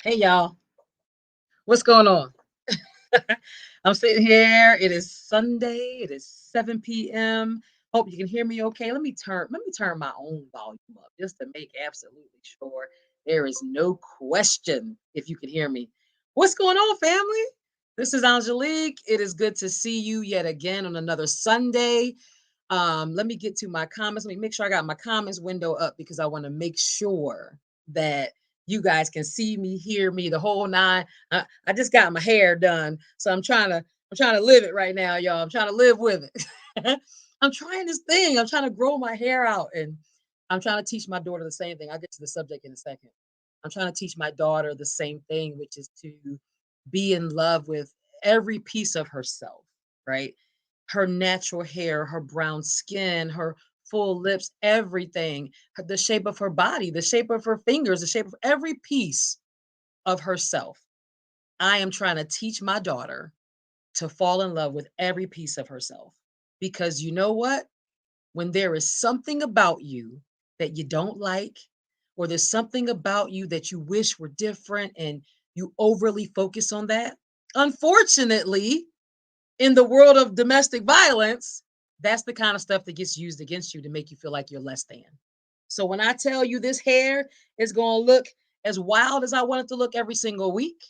Hey y'all, what's going on? I'm sitting here. It is Sunday. It is 7 p.m. Hope you can hear me okay. Let me turn my own volume up just to make absolutely sure there is no question if you can hear me. What's going on, family? This is Angelique. It is good to see you yet again on another Sunday. Let me get to my comments. Let me make sure I got my comments window up because I want to make sure that you guys can see me, hear me, the whole nine. I just got my hair done, so I'm trying to live it right now, y'all. I'm trying to live with it. I'm trying this thing. I'm trying to grow my hair out, and I'm trying to teach my daughter the same thing. I'll get to the subject in a second. I'm trying to teach my daughter the same thing, which is to be in love with every piece of herself, right? Her natural hair, her brown skin, her full lips, everything, the shape of her body, the shape of her fingers, the shape of every piece of herself. I am trying to teach my daughter to fall in love with every piece of herself. Because you know what? When there is something about you that you don't like, or there's something about you that you wish were different and you overly focus on that, unfortunately, in the world of domestic violence, that's the kind of stuff that gets used against you to make you feel like you're less than. So when I tell you this hair is going to look as wild as I want it to look every single week,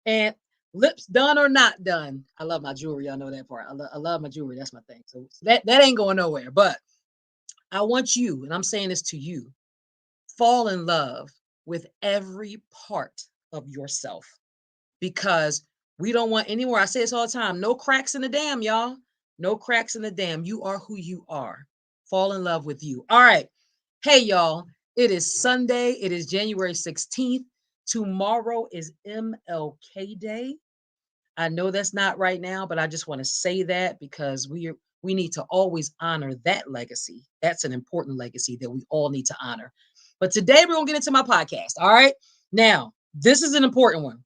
and lips done or not done, I love my jewelry. I know that part. I love my jewelry. That's my thing. So that ain't going nowhere. But I want you, and I'm saying this to you, fall in love with every part of yourself because we don't want anywhere. I say this all the time, no cracks in the dam, y'all. No cracks in the dam. You are who you are. Fall in love with you. All right. Hey, y'all. It is Sunday. It is January 16th. Tomorrow is MLK Day. I know that's not right now, but I just want to say that because we need to always honor that legacy. That's an important legacy that we all need to honor. But today we're going to get into my podcast. All right. Now, this is an important one.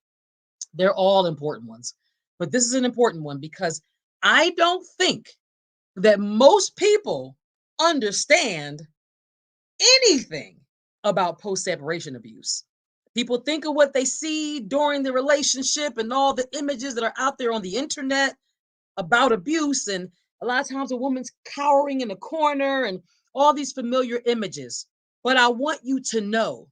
They're all important ones. But this is an important one because I don't think that most people understand anything about post separation abuse. People think of what they see during the relationship and all the images that are out there on the internet about abuse. And a lot of times a woman's cowering in a corner and all these familiar images. But I want you to know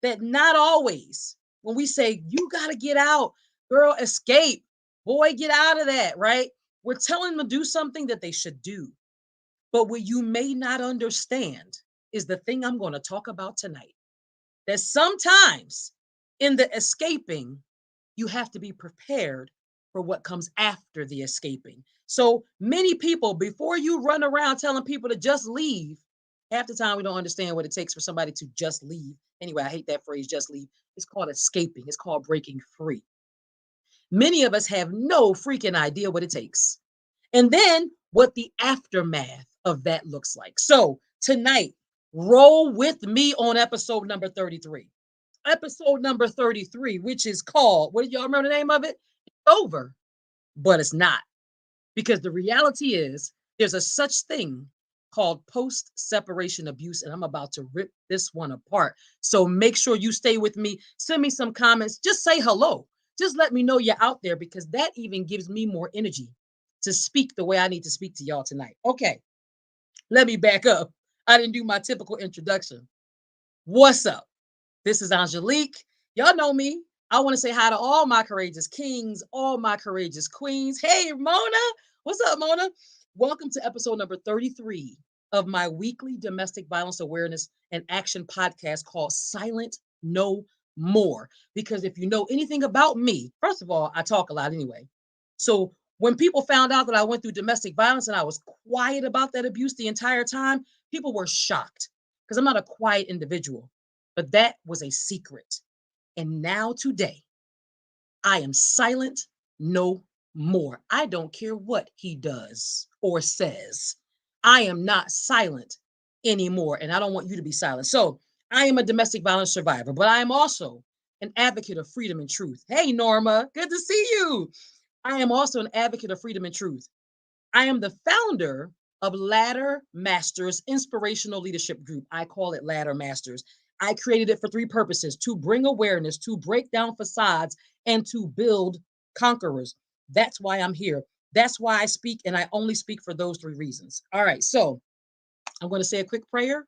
that not always, when we say, you got to get out, girl, escape, boy, get out of that, right? We're telling them to do something that they should do. But what you may not understand is the thing I'm going to talk about tonight. That sometimes in the escaping, you have to be prepared for what comes after the escaping. So many people, before you run around telling people to just leave, half the time we don't understand what it takes for somebody to just leave. Anyway, I hate that phrase, just leave. It's called escaping, it's called breaking free. Many of us have no freaking idea what it takes. And then what the aftermath of that looks like. So tonight, roll with me on episode number 33. Episode number 33, which is called, what do y'all remember the name of it? It's over, but it's not. Because the reality is there's a such thing called post separation abuse, and I'm about to rip this one apart. So make sure you stay with me. Send me some comments. Just say hello. Just let me know you're out there because that even gives me more energy to speak the way I need to speak to y'all tonight. Okay, let me back up. I didn't do my typical introduction. What's up? This is Angelique. Y'all know me. I want to say hi to all my courageous kings, all my courageous queens. Hey, Mona. What's up, Mona? Welcome to episode number 33 of my weekly domestic violence awareness and action podcast called Silent No More. Because if you know anything about me, first of all, I talk a lot anyway. So when people found out that I went through domestic violence and I was quiet about that abuse the entire time, people were shocked because I'm not a quiet individual. But that was a secret. And now, today, I am silent no more. I don't care what he does or says. I am not silent anymore. And I don't want you to be silent. So, I am a domestic violence survivor, but I am also an advocate of freedom and truth. Hey, Norma, good to see you. I am also an advocate of freedom and truth. I am the founder of Ladder Masters Inspirational Leadership Group. I call it Ladder Masters. I created it for three purposes: to bring awareness, to break down facades, and to build conquerors. That's why I'm here. That's why I speak, and I only speak for those three reasons. All right, so I'm going to say a quick prayer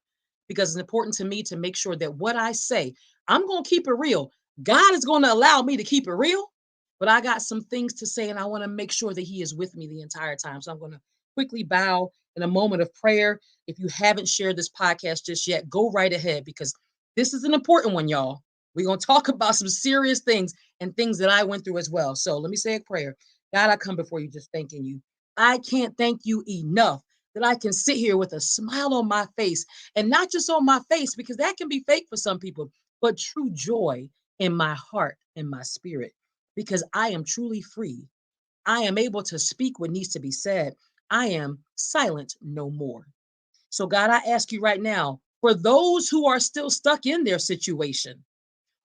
because it's important to me to make sure that what I say, I'm going to keep it real. God is going to allow me to keep it real, but I got some things to say and I want to make sure that He is with me the entire time. So I'm going to quickly bow in a moment of prayer. If you haven't shared this podcast just yet, go right ahead because this is an important one, y'all. We're going to talk about some serious things and things that I went through as well. So let me say a prayer. God, I come before you just thanking you. I can't thank you enough that I can sit here with a smile on my face, and not just on my face, because that can be fake for some people, but true joy in my heart and my spirit, because I am truly free. I am able to speak what needs to be said. I am silent no more. So, God, I ask you right now for those who are still stuck in their situation,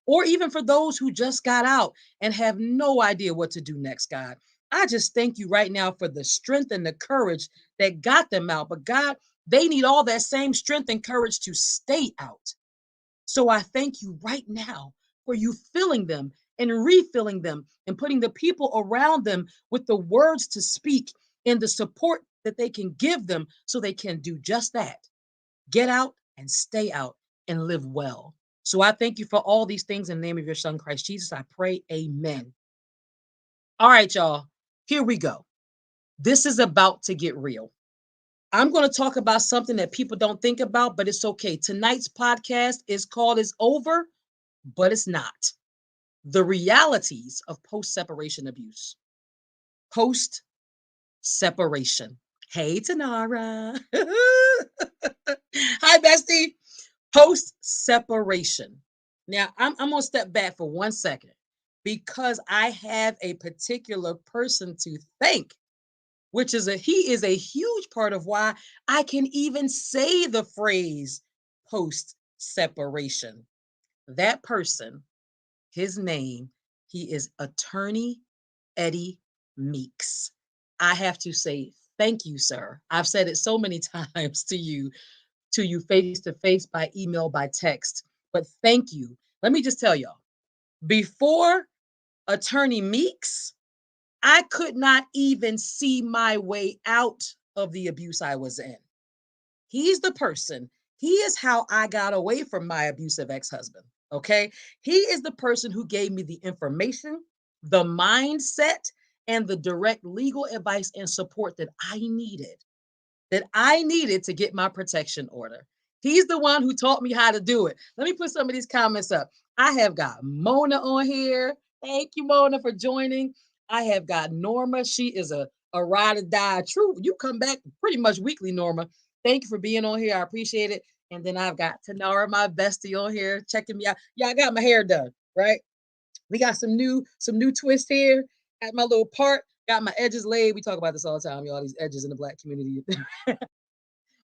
or even for those who just got out and have no idea what to do next, God. I just thank you right now for the strength and the courage that got them out. But God, they need all that same strength and courage to stay out. So I thank you right now for you filling them and refilling them and putting the people around them with the words to speak and the support that they can give them so they can do just that: get out and stay out and live well. So I thank you for all these things in the name of your son, Christ Jesus. I pray, amen. All right, y'all, here we go. This is about to get real. I'm going to talk about something that people don't think about, but it's okay. Tonight's podcast is called It's Over, but It's Not. The realities of post separation abuse. Post separation. Hey, Tanara. Hi, bestie. Post separation. Now, I'm going to step back for 1 second because I have a particular person to thank, which is he is a huge part of why I can even say the phrase post separation. That person, his name, he is Attorney Eddie Meeks. I have to say thank you, sir. I've said it so many times to you face to face, by email, by text. But thank you. Let me just tell y'all, before Attorney Meeks, I could not even see my way out of the abuse I was in. He's the person, he is how I got away from my abusive ex husband. Okay. He is the person who gave me the information, the mindset, and the direct legal advice and support that I needed to get my protection order. He's the one who taught me how to do it. Let me put some of these comments up. I have got Mona on here. Thank you, Mona, for joining. I have got Norma. She is a ride or die. True. You come back pretty much weekly, Norma. Thank you for being on here. I appreciate it. And then I've got Tanara, my bestie, on here checking me out. Yeah, I got my hair done, right? We got some new twist here at my little part. Got my edges laid. We talk about this all the time, y'all. These edges in the Black community.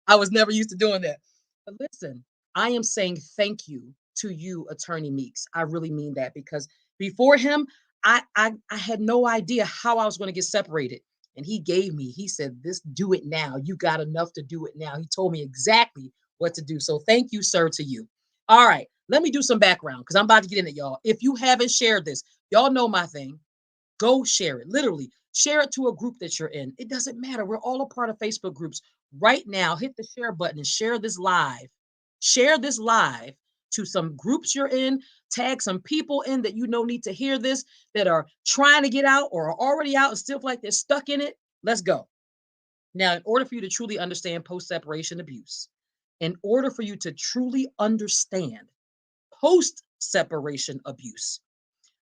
I was never used to doing that. But listen, I am saying thank you to you, Attorney Meeks. I really mean that because before him, I had no idea how I was going to get separated. And he said, this, do it now. You got enough to do it now. He told me exactly what to do. So thank you, sir, to you. All right, let me do some background because I'm about to get in it, y'all. If you haven't shared this, y'all know my thing. Go share it. Literally, share it to a group that you're in. It doesn't matter. We're all a part of Facebook groups. Right now, hit the share button and share this live. Share this live to some groups you're in, tag some people in that you know need to hear this, that are trying to get out or are already out and still feel like they're stuck in it. Let's go. Now, in order for you to truly understand post separation abuse, in order for you to truly understand post separation abuse,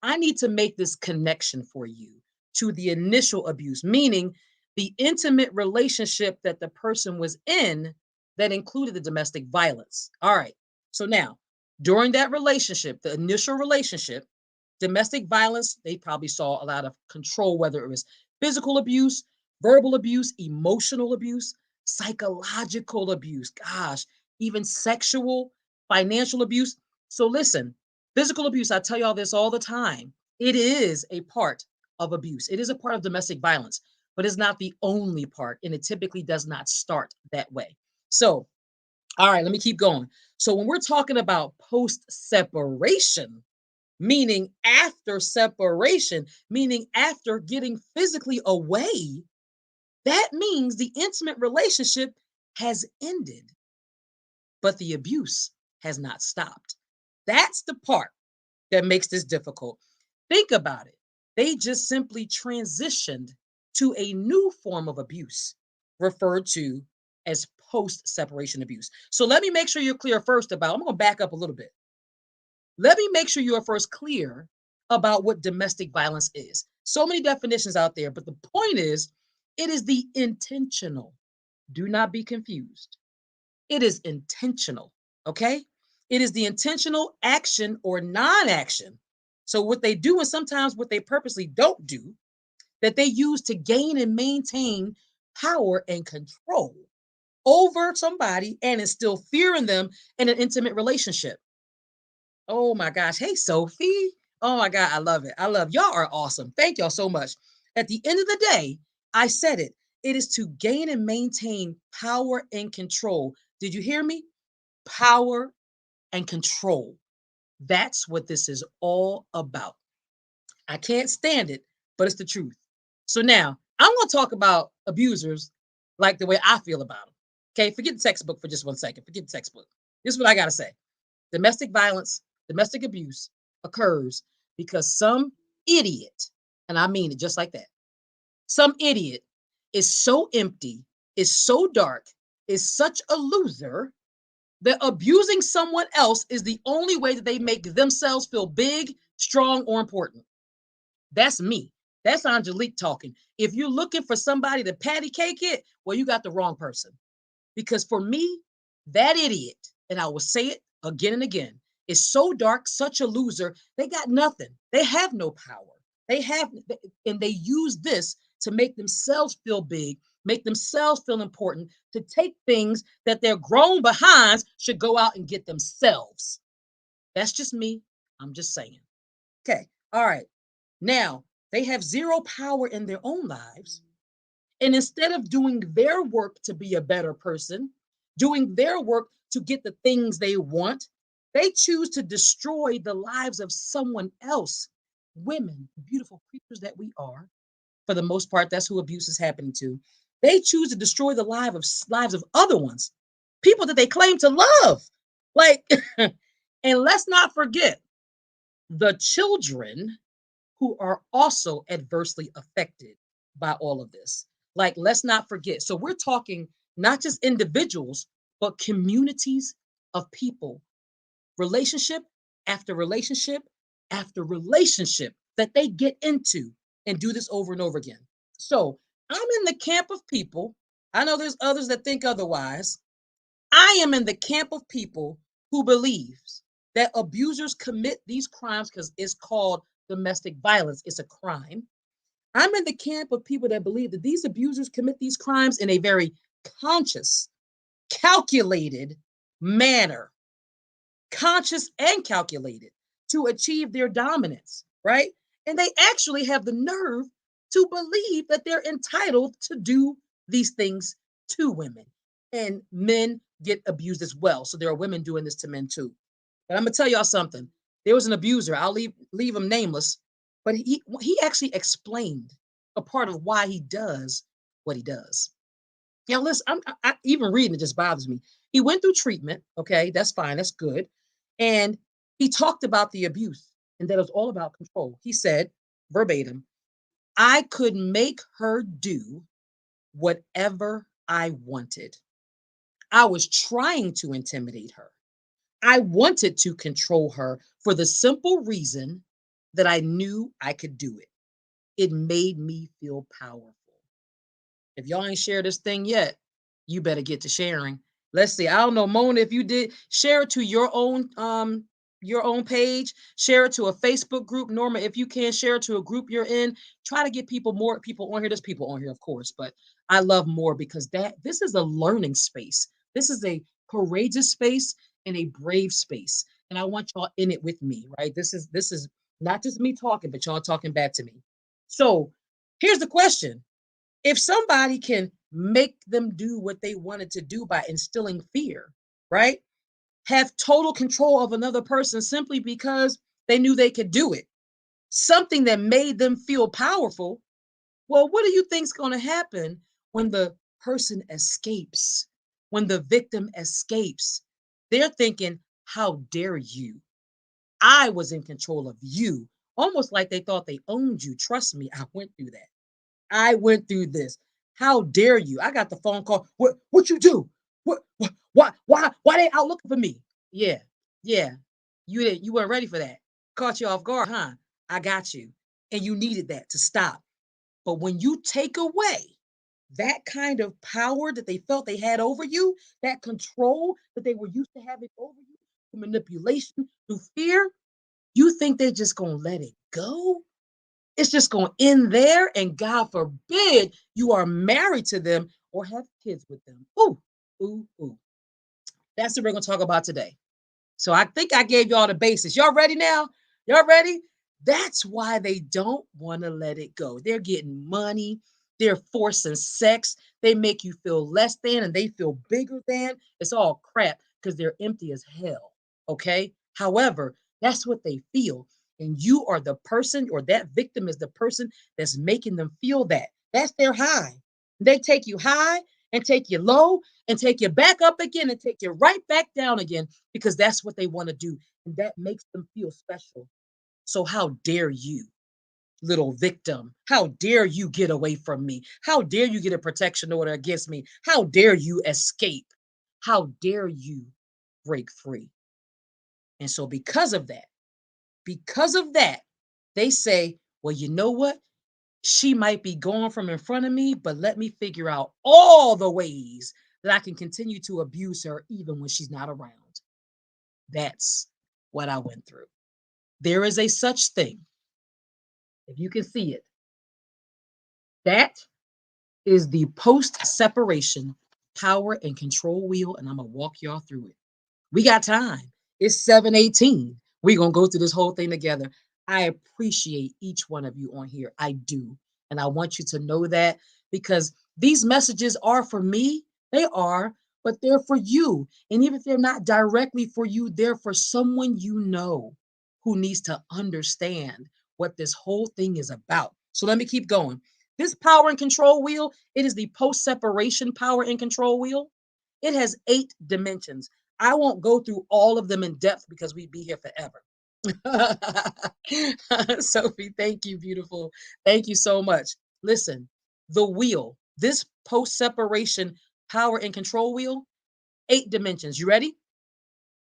I need to make this connection for you to the initial abuse, meaning the intimate relationship that the person was in that included the domestic violence. All right. So now, during that relationship, the initial relationship, domestic violence, they probably saw a lot of control, whether it was physical abuse, verbal abuse, emotional abuse, psychological abuse, gosh, even sexual, financial abuse. So listen, physical abuse, I tell y'all this all the time. It is a part of abuse. It is a part of domestic violence, but it's not the only part. And it typically does not start that way. So, all right, let me keep going. So, when we're talking about post separation, meaning after separation, meaning after getting physically away, that means the intimate relationship has ended, but the abuse has not stopped. That's the part that makes this difficult. Think about it. They just simply transitioned to a new form of abuse referred to as post separation abuse. So let me make sure you're clear first about, I'm going to back up a little bit. Let me make sure you're first clear about what domestic violence is. So many definitions out there, but the point is, it is the intentional. Do not be confused. It is intentional, okay? It is the intentional action or non action. So, what they do, and sometimes what they purposely don't do, that they use to gain and maintain power and control over somebody and instill fear in them in an intimate relationship. Oh my gosh. Hey, Sophie. Oh my God. I love it. I love y'all are awesome. Thank y'all so much. At the end of the day, I said it. It is to gain and maintain power and control. Did you hear me? Power and control. That's what this is all about. I can't stand it, but it's the truth. So now I'm going to talk about abusers like the way I feel about them. Okay. Forget the textbook for just 1 second. Forget the textbook. This is what I got to say. Domestic violence, domestic abuse occurs because some idiot, and I mean it just like that, some idiot is so empty, is so dark, is such a loser that abusing someone else is the only way that they make themselves feel big, strong, or important. That's me. That's Angelique talking. If you're looking for somebody to patty cake it, well, you got the wrong person. Because for me, that idiot, and I will say it again and again, is so dark, such a loser. They got nothing. They have no power. They have, and they use this to make themselves feel big, make themselves feel important, to take things that they're grown behinds should go out and get themselves. That's just me. I'm just saying. Okay. All right. Now, they have zero power in their own lives. And instead of doing their work to be a better person, doing their work to get the things they want, they choose to destroy the lives of someone else. Women, beautiful creatures that we are, for the most part, that's who abuse is happening to. They choose to destroy the lives of other ones, people that they claim to love. Like, and let's not forget the children who are also adversely affected by all of this. Like, let's not forget. So, we're talking not just individuals, but communities of people, relationship after relationship after relationship that they get into and do this over and over again. So, I'm in the camp of people. I know there's others that think otherwise. I am in the camp of people who believes that abusers commit these crimes because it's called domestic violence. It's a crime. I'm in the camp of people that believe that these abusers commit these crimes in a very conscious, calculated manner, conscious and calculated to achieve their dominance, right? And they actually have the nerve to believe that they're entitled to do these things to women. And men get abused as well. So there are women doing this to men too. But I'm gonna tell y'all something. There was an abuser. I'll leave him nameless, but he actually explained a part of why he does what he does. Now, listen, even reading it just bothers me. He went through treatment. Okay, that's fine. That's good. And he talked about the abuse and that it was all about control. He said, verbatim, I could make her do whatever I wanted. I was trying to intimidate her. I wanted to control her for the simple reason that I knew I could do it. It made me feel powerful. If y'all ain't shared this thing yet, you better get to sharing. Let's see. I don't know, Mona, if you did share it to your own page, share it to a Facebook group. Norma, if you can share it to a group you're in, try to get people more people on here. There's people on here, of course, but I love more because this is a learning space. This is a courageous space and a brave space. And I want y'all in it with me, right? This is not just me talking, but y'all talking back to me. So here's the question: if somebody can make them do what they wanted to do by instilling fear, right? Have total control of another person simply because they knew they could do it, something that made them feel powerful. Well, what do you think's going to happen when the person escapes? When the victim escapes, they're thinking, how dare you? I was in control of you. Almost like they thought they owned you. Trust me, I went through that. I went through this. How dare you? I got the phone call. What you do? What why they out looking for me? Yeah. Yeah. You weren't ready for that. Caught you off guard, huh? I got you. And you needed that to stop. But when you take away that kind of power that they felt they had over you, that control that they were used to having over you, through manipulation, through fear, you think they're just gonna let it go? It's just going to end there. And God forbid you are married to them or have kids with them. Ooh, ooh, ooh. That's what we're going to talk about today. So I think I gave y'all the basics. Y'all ready now? Y'all ready? That's why they don't want to let it go. They're getting money. They're forcing sex. They make you feel less than and they feel bigger than. It's all crap because they're empty as hell. Okay. However, that's what they feel. And you are the person, or that victim is the person that's making them feel that. That's their high. They take you high and take you low and take you back up again and take you right back down again because that's what they want to do. And that makes them feel special. So, how dare you, little victim? How dare you get away from me? How dare you get a protection order against me? How dare you escape? How dare you break free? And so, because of that, they say, well, you know what? She might be gone from in front of me, but let me figure out all the ways that I can continue to abuse her even when she's not around. That's what I went through. There is a such thing, if you can see it, that is the post separation power and control wheel. And I'm going to walk y'all through it. We got time. It's 7:18. We're going to go through this whole thing together. I appreciate each one of you on here. I do. And I want you to know that because these messages are for me. They are, but they're for you. And even if they're not directly for you, they're for someone you know who needs to understand what this whole thing is about. So let me keep going. This power and control wheel, it is the post separation power and control wheel. It has 8 dimensions. I won't go through all of them in depth because we'd be here forever. Sophie, thank you, beautiful. Thank you so much. Listen, the wheel, this post separation power and control wheel, 8 dimensions. You ready?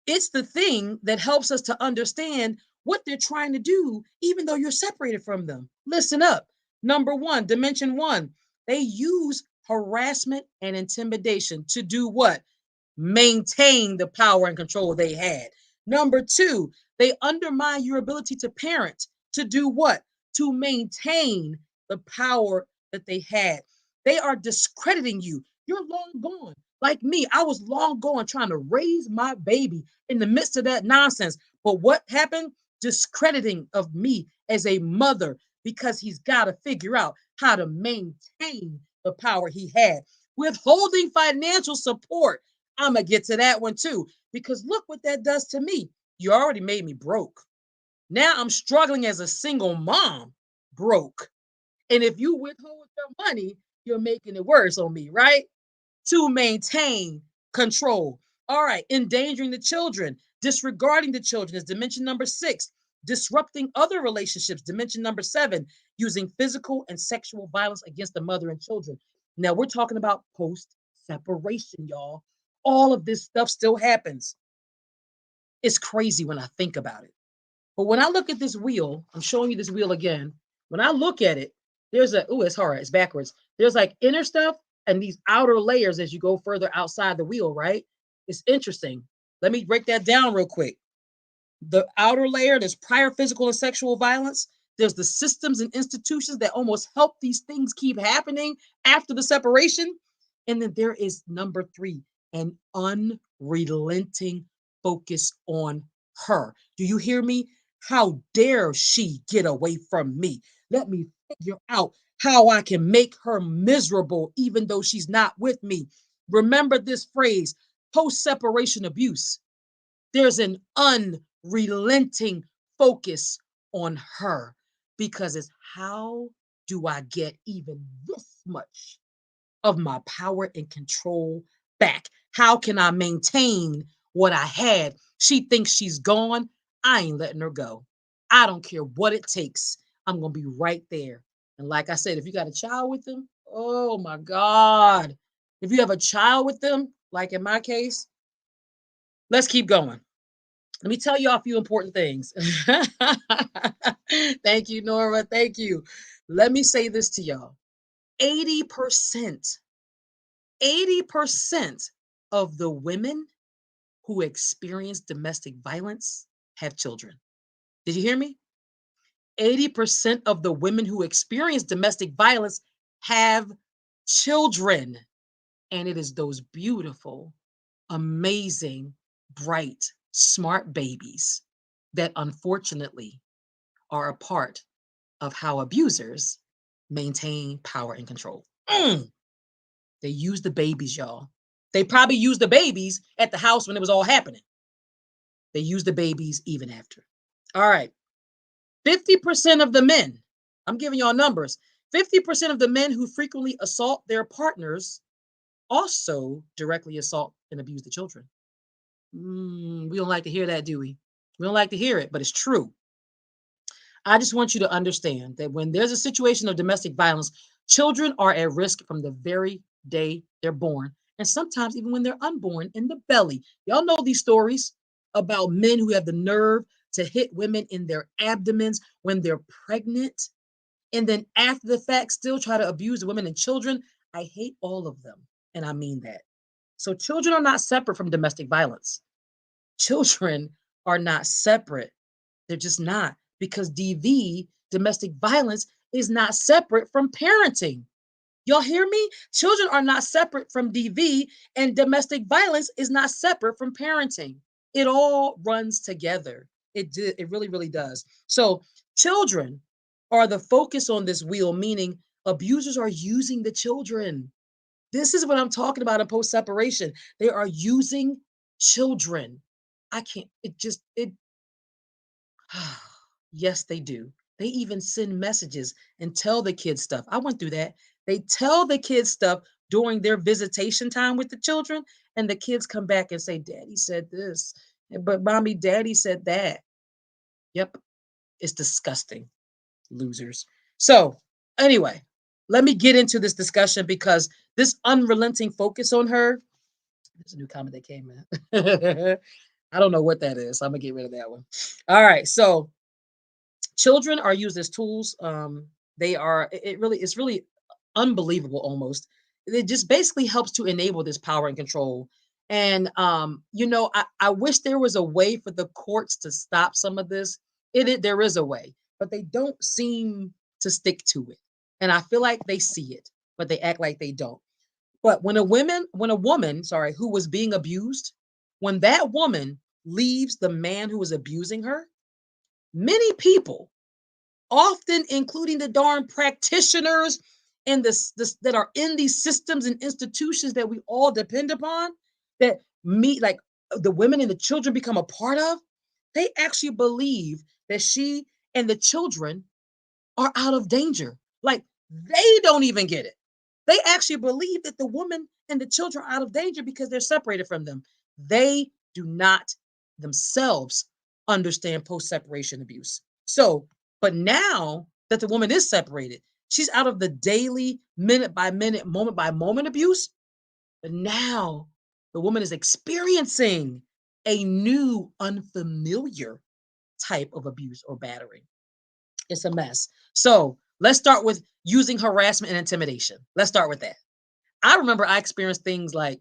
It's the thing that helps us to understand what they're trying to do, even though you're separated from them. Listen up. Number one, dimension one, they use harassment and intimidation to do what? Maintain the power and control they had. Number two, they undermine your ability to parent to do what? To maintain the power that they had. They are discrediting you. You're long gone. Like me, I was long gone trying to raise my baby in the midst of that nonsense. But what happened? Discrediting of me as a mother because he's got to figure out how to maintain the power he had. Withholding financial support. I'm going to get to that one too, because look what that does to me. You already made me broke. Now I'm struggling as a single mom, broke. And if you withhold your money, you're making it worse on me, right? To maintain control. All right, endangering the children. Disregarding the children is dimension number 6. Disrupting other relationships, dimension number 7. Using physical and sexual violence against the mother and children. Now we're talking about post separation, y'all. All of this stuff still happens. It's crazy when I think about it. But when I look at this wheel, I'm showing you this wheel again. When I look at it, there's it's hard, it's backwards. There's like inner stuff and these outer layers as you go further outside the wheel, right? It's interesting. Let me break that down real quick. The outer layer, there's prior physical and sexual violence. There's the systems and institutions that almost help these things keep happening after the separation. And then there is number 3, an unrelenting focus on her. Do you hear me? How dare she get away from me? Let me figure out how I can make her miserable, even though she's not with me. Remember this phrase, post separation abuse. There's an unrelenting focus on her because it's how do I get even this much of my power and control back? How can I maintain what I had? She thinks she's gone. I ain't letting her go. I don't care what it takes. I'm going to be right there. And like I said, if you got a child with them, oh my God. If you have a child with them, like in my case, let's keep going. Let me tell you a few important things. Thank you, Nora. Thank you. Let me say this to y'all. 80%, 80% of the women who experience domestic violence have children. Did you hear me? 80% of the women who experience domestic violence have children. And it is those beautiful, amazing, bright, smart babies that unfortunately are a part of how abusers maintain power and control. They use the babies, y'all. They probably used the babies at the house when it was all happening. They use the babies even after. All right. 50% of the men, I'm giving y'all numbers. 50% of the men who frequently assault their partners also directly assault and abuse the children. We don't like to hear that, do we? We don't like to hear it, but it's true. I just want you to understand that when there's a situation of domestic violence, children are at risk from the very day they're born, and sometimes even when they're unborn in the belly. Y'all know these stories about men who have the nerve to hit women in their abdomens when they're pregnant, and then after the fact, still try to abuse the women and children. I hate all of them, and I mean that. So children are not separate from domestic violence. Children are not separate. They're just not, because DV, domestic violence, is not separate from parenting. Y'all hear me? Children are not separate from DV, and domestic violence is not separate from parenting. It all runs together. It really, really does. So children are the focus on this wheel, meaning abusers are using the children. This is what I'm talking about in post separation. They are using children. I can't, it yes, they do. They even send messages and tell the kids stuff. I went through that. They tell the kids stuff during their visitation time with the children, and the kids come back and say, Daddy said this, but Mommy, Daddy said that. Yep, it's disgusting, losers. So, anyway, let me get into this discussion because this unrelenting focus on her, there's a new comment that came in. I don't know what that is. So I'm going to get rid of that one. All right. So, children are used as tools. They are, it's really unbelievable almost. It just basically helps to enable this power and control. And, I wish there was a way for the courts to stop some of this. There is a way, but they don't seem to stick to it. And I feel like they see it, but they act like they don't. But when a woman, sorry, who was being abused, when that woman leaves the man who was abusing her, many people, often including the darn practitioners and this that are in these systems and institutions that we all depend upon, that meet like the women and the children become a part of, they actually believe that she and the children are out of danger. Like they don't even get it. They actually believe that the woman and the children are out of danger because they're separated from them. They do not themselves understand post-separation abuse. So, but now that the woman is separated, she's out of the daily, minute by minute, moment by moment abuse. But now the woman is experiencing a new, unfamiliar type of abuse or battery. It's a mess. So let's start with using harassment and intimidation. Let's start with that. I remember I experienced things like,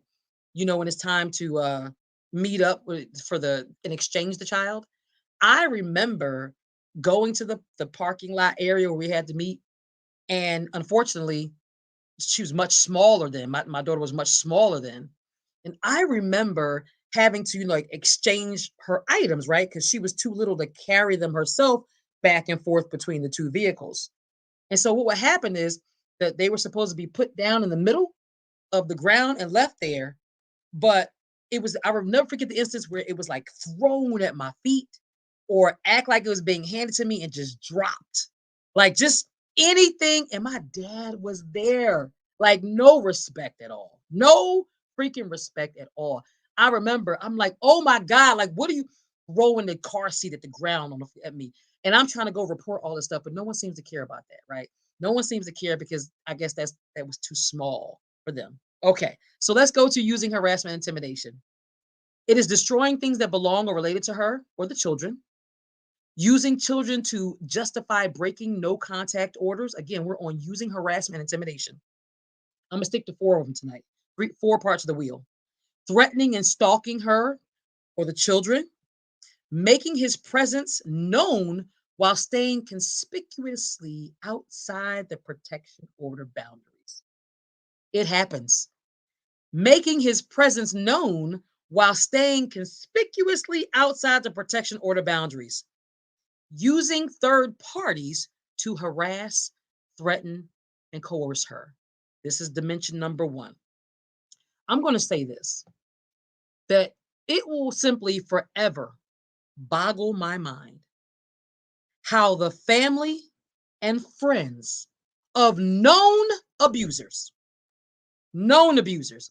when it's time to meet up for the and exchange the child. I remember going to the parking lot area where we had to meet, and unfortunately, she was much smaller then. My daughter was much smaller then, and I remember having to like exchange her items, right? Because she was too little to carry them herself back and forth between the two vehicles. And so what would happen is that they were supposed to be put down in the middle of the ground and left there, but I will never forget the instance where it was like thrown at my feet or act like it was being handed to me and just dropped. Like just anything. And my dad was there. Like no respect at all. No freaking respect at all. I remember I'm like, oh my God, like what are you throwing the car seat at the ground at me? And I'm trying to go report all this stuff, but no one seems to care about that, right? No one seems to care because I guess that was too small for them. Okay, so let's go to using harassment and intimidation. It is destroying things that belong or related to her or the children, using children to justify breaking no contact orders. Again, we're on using harassment and intimidation. I'm going to stick to four of them tonight. Four parts of the wheel. Threatening and stalking her or the children, making his presence known while staying conspicuously outside the protection order boundaries. It happens. Making his presence known while staying conspicuously outside the protection order boundaries, using third parties to harass, threaten, and coerce her. This is dimension number one. I'm going to say this, that it will simply forever boggle my mind how the family and friends of known abusers,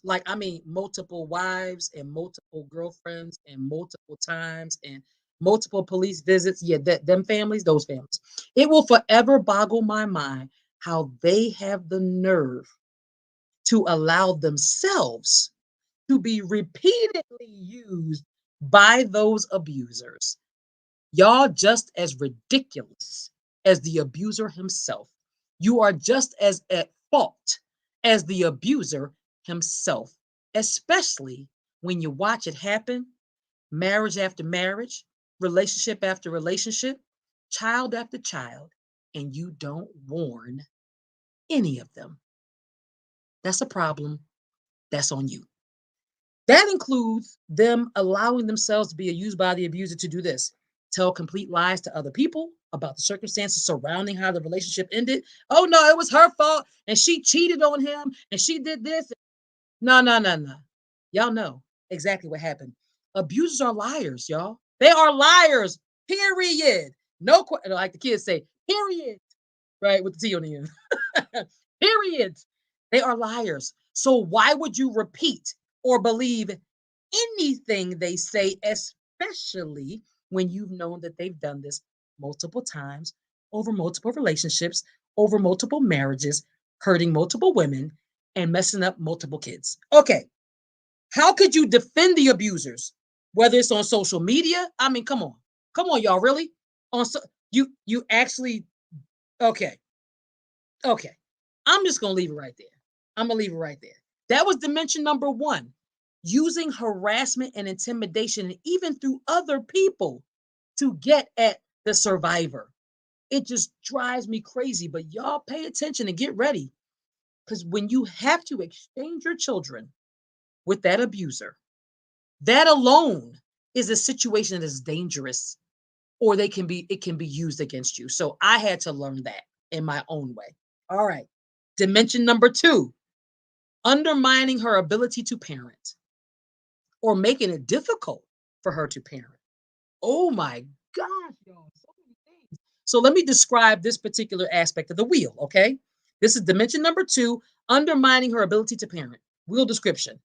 like I mean multiple wives and multiple girlfriends and multiple times and multiple police visits, yeah, them families, those families, it will forever boggle my mind how they have the nerve to allow themselves to be repeatedly used by those abusers. Y'all just as ridiculous as the abuser himself. You are just as at fault as the abuser himself, especially when you watch it happen, marriage after marriage, relationship after relationship, child after child, and you don't warn any of them. That's a problem. That's on you. That includes them allowing themselves to be used by the abuser to do this: tell complete lies to other people about the circumstances surrounding how the relationship ended. Oh, no, it was her fault. And she cheated on him and she did this. No, no, no, no. Y'all know exactly what happened. Abusers are liars, y'all. They are liars, period. No, like the kids say, period, right? With the T on the end. Period. They are liars. So why would you repeat or believe anything they say, especially when you've known that they've done this multiple times over multiple relationships, over multiple marriages, hurting multiple women, and messing up multiple kids? Okay, how could you defend the abusers, whether it's on social media? I mean, come on, y'all, really? You actually okay, okay. I'm just gonna leave it right there. I'm gonna leave it right there. That was dimension number one, using harassment and intimidation, and even through other people to get at the survivor. It just drives me crazy. But y'all pay attention and get ready. Because when you have to exchange your children with that abuser, that alone is a situation that is dangerous, or it can be used against you. So I had to learn that in my own way. All right. Dimension number two, undermining her ability to parent or making it difficult for her to parent. Oh my gosh, y'all. So many things. So let me describe this particular aspect of the wheel, okay? This is dimension number two, undermining her ability to parent. Wheel description: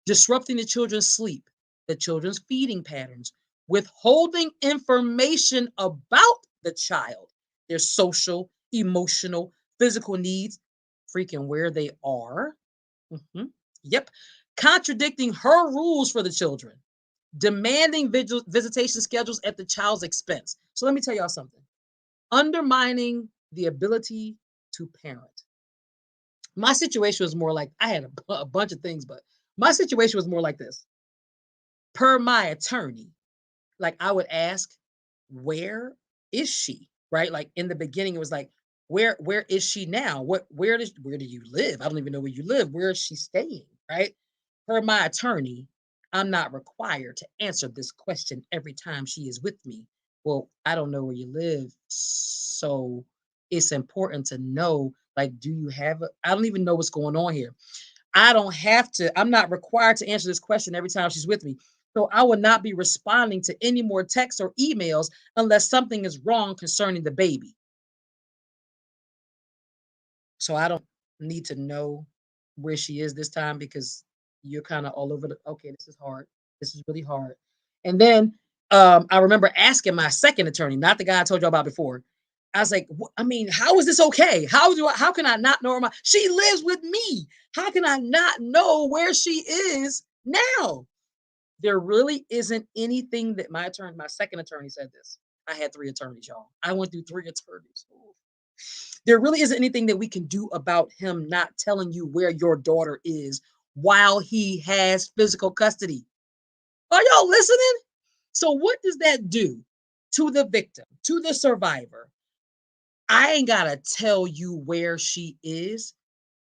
disrupting the children's sleep, the children's feeding patterns, withholding information about the child, their social, emotional, physical needs, freaking where they are. Mhm. Yep. Contradicting her rules for the children, demanding visitation schedules at the child's expense. So let me tell y'all something. Undermining the ability to parent. My situation was more like I had a bunch of things, but my situation was more like this. Per my attorney, like I would ask, where is she? Right? Like in the beginning, it was like, where is she now? Where do you live? I don't even know where you live. Where is she staying? Right? Per my attorney, I'm not required to answer this question every time she is with me. Well, I don't know where you live. So it's important to know, like, do you have I don't even know what's going on here. I don't have to, I'm not required to answer this question every time she's with me. So I will not be responding to any more texts or emails unless something is wrong concerning the baby. So I don't need to know where she is this time because you're kind of all over the okay, this is hard. This is really hard. And then I remember asking my second attorney, not the guy I told you about before. I was like, I mean, how is this okay? How can I not know where she lives with me? How can I not know where she is now? There really isn't anything that my second attorney said this. I had three attorneys, y'all. I went through three attorneys. There really isn't anything that we can do about him not telling you where your daughter is while he has physical custody. Are y'all listening? So, what does that do to the victim, to the survivor? I ain't got to tell you where she is.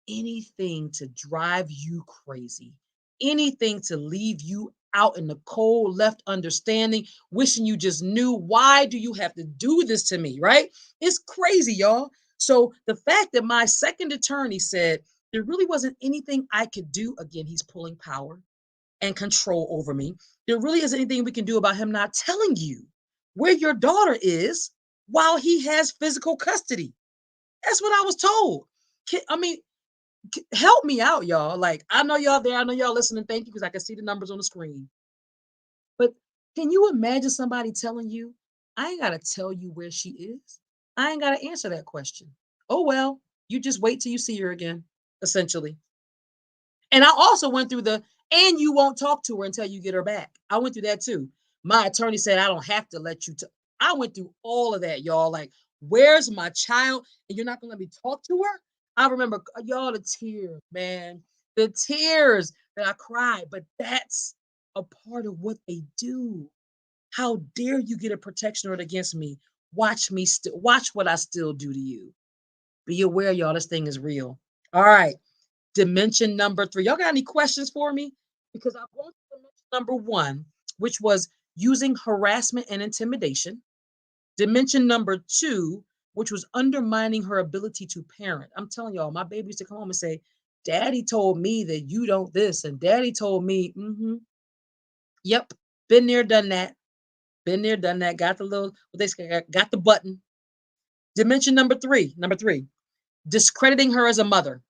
Anything to drive you crazy, anything to leave you out in the cold, left understanding, wishing you just knew. Why do you have to do this to me? Right? It's crazy, y'all. So the fact that my second attorney said there really wasn't anything I could do, again, he's pulling power and control over me. There really isn't anything we can do about him not telling you where your daughter is while he has physical custody. That's what I was told. I mean, help me out, y'all. Like, I know y'all there. I know y'all listening. Thank you, because I can see the numbers on the screen. But can you imagine somebody telling you, I ain't got to tell you where she is? I ain't got to answer that question. Oh, well, you just wait till you see her again, essentially. And I also went through and you won't talk to her until you get her back. I went through that too. My attorney said, I don't have to let you. I went through all of that, y'all. Like, where's my child? And you're not going to let me talk to her? I remember, y'all, the tears, man, the tears that I cried. But that's a part of what they do. How dare you get a protection order against me? Watch me watch what I still do to you. Be aware, y'all, this thing is real. All right. Dimension number three. Y'all got any questions for me? Because I'm going to dimension number one, which was using harassment and intimidation. Dimension number two, which was undermining her ability to parent. I'm telling y'all, my baby used to come home and say, Daddy told me that you don't this, and Daddy told me, yep, been there, done that. Been there, done that. Got the little, what they say, got the button. Dimension number three, discrediting her as a mother.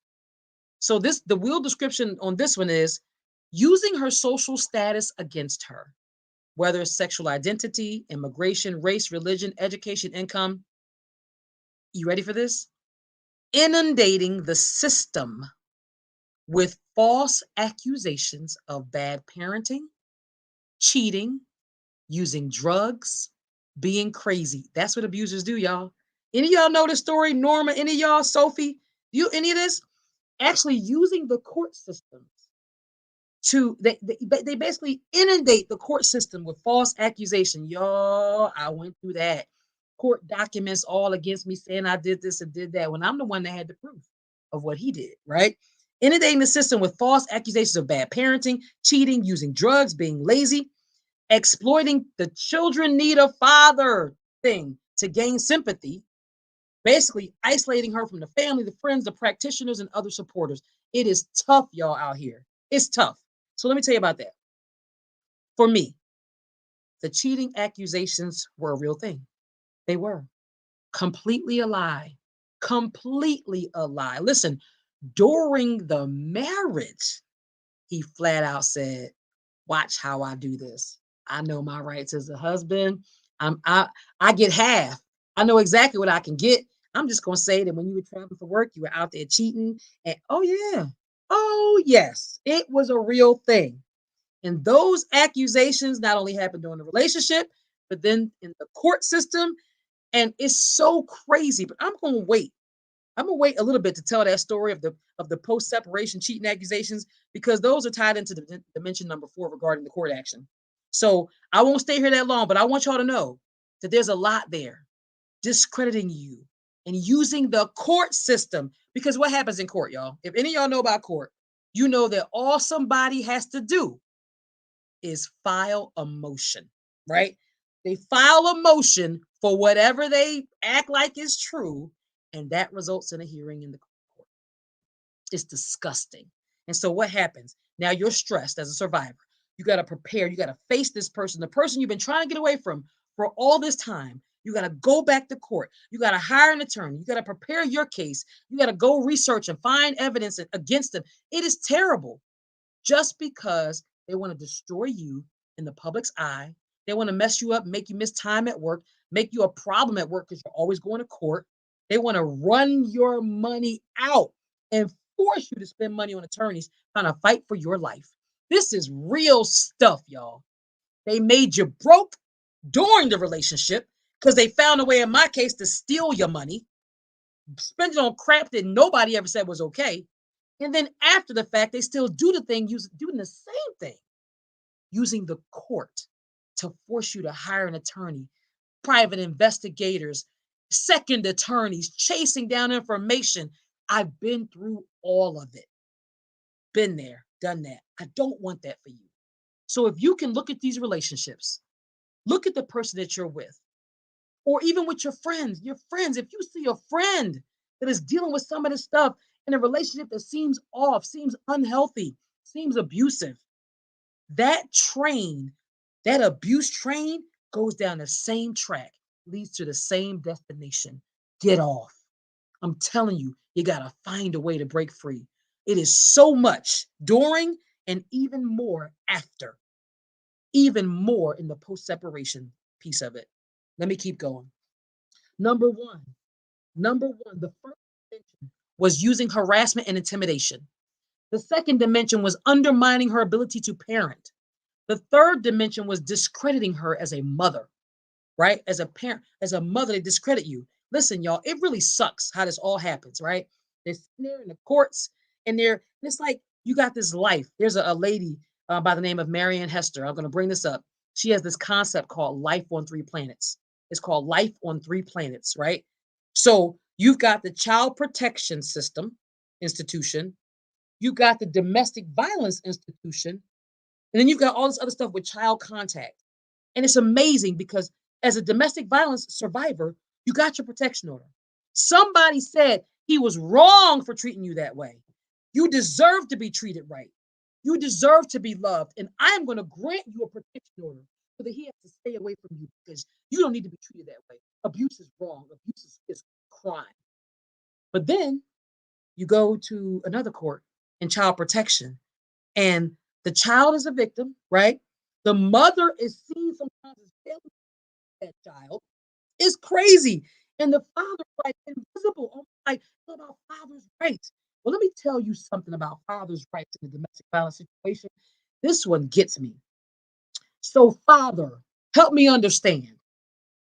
So the real description on this one is using her social status against her, whether it's sexual identity, immigration, race, religion, education, income. You ready for this? Inundating the system with false accusations of bad parenting, cheating, using drugs, being crazy. That's what abusers do, y'all. Any of y'all know the story? Norma, any of y'all, Sophie, you any of this? Actually using the court system they basically inundate the court system with false accusation. Y'all, I went through that. Court documents all against me saying I did this and did that when I'm the one that had the proof of what he did, right? Inundating the system with false accusations of bad parenting, cheating, using drugs, being lazy, exploiting the children need a father thing to gain sympathy, basically isolating her from the family, the friends, the practitioners, and other supporters. It is tough, y'all, out here. It's tough. So let me tell you about that. For me, the cheating accusations were a real thing. They were completely a lie. Completely a lie. Listen, during the marriage, he flat out said, watch how I do this. I know my rights as a husband. I'm I get half. I know exactly what I can get. I'm just gonna say that when you were traveling for work, you were out there cheating, and oh yeah, oh yes, it was a real thing. And those accusations not only happened during the relationship, but then in the court system, and it's so crazy. But I'm gonna wait. I'm gonna wait a little bit to tell that story of the post separation cheating accusations because those are tied into the dimension number 4 regarding the court action. So I won't stay here that long, but I want y'all to know that there's a lot there discrediting you and using the court system because what happens in court, y'all? If any of y'all know about court, you know that all somebody has to do is file a motion, right? They file a motion for whatever they act like is true, and that results in a hearing in the court. It's disgusting. And so what happens? Now you're stressed as a survivor. You got to prepare. You got to face this person, the person you've been trying to get away from for all this time. You got to go back to court. You got to hire an attorney. You got to prepare your case. You got to go research and find evidence against them. It is terrible just because they want to destroy you in the public's eye. They want to mess you up, make you miss time at work, make you a problem at work because you're always going to court. They want to run your money out and force you to spend money on attorneys trying to fight for your life. This is real stuff, y'all. They made you broke during the relationship because they found a way, in my case, to steal your money, spend it on crap that nobody ever said was okay. And then after the fact, they still do the thing, doing the same thing, using the court to force you to hire an attorney, private investigators, second attorneys, chasing down information. I've been through all of it, been there, done that. I don't want that for you. So if you can look at these relationships, look at the person that you're with, or even with your friends, if you see a friend that is dealing with some of this stuff in a relationship that seems off, seems unhealthy, seems abusive, that train, that abuse train goes down the same track, leads to the same destination. Get off. I'm telling you, you got to find a way to break free. It is so much during and even more after, even more in the post separation piece of it. Let me keep going. Number one, the first dimension was using harassment and intimidation. The second dimension was undermining her ability to parent. The third dimension was discrediting her as a mother, right? As a parent, as a mother, they discredit you. Listen, y'all, it really sucks how this all happens, right? They're sitting there in the courts and it's like you got this life. There's a lady by the name of Marianne Hester. I'm going to bring this up. She has this concept called life on 3 planets. It's called life on 3 planets, right? So you've got the child protection system institution, you've got the domestic violence institution, and then you've got all this other stuff with child contact. And it's amazing because as a domestic violence survivor, you got your protection order. Somebody said he was wrong for treating you that way. You deserve to be treated right. You deserve to be loved. And I am going to grant you a protection order so that he has to stay away from you because you don't need to be treated that way. Abuse is wrong. Abuse is crime. But then you go to another court in child protection and the child is a victim, right? The mother is seen sometimes as failing that child. It's crazy. And the father, like invisible, like about father's rights. Well, let me tell you something about father's rights in the domestic violence situation. This one gets me. So, father, help me understand.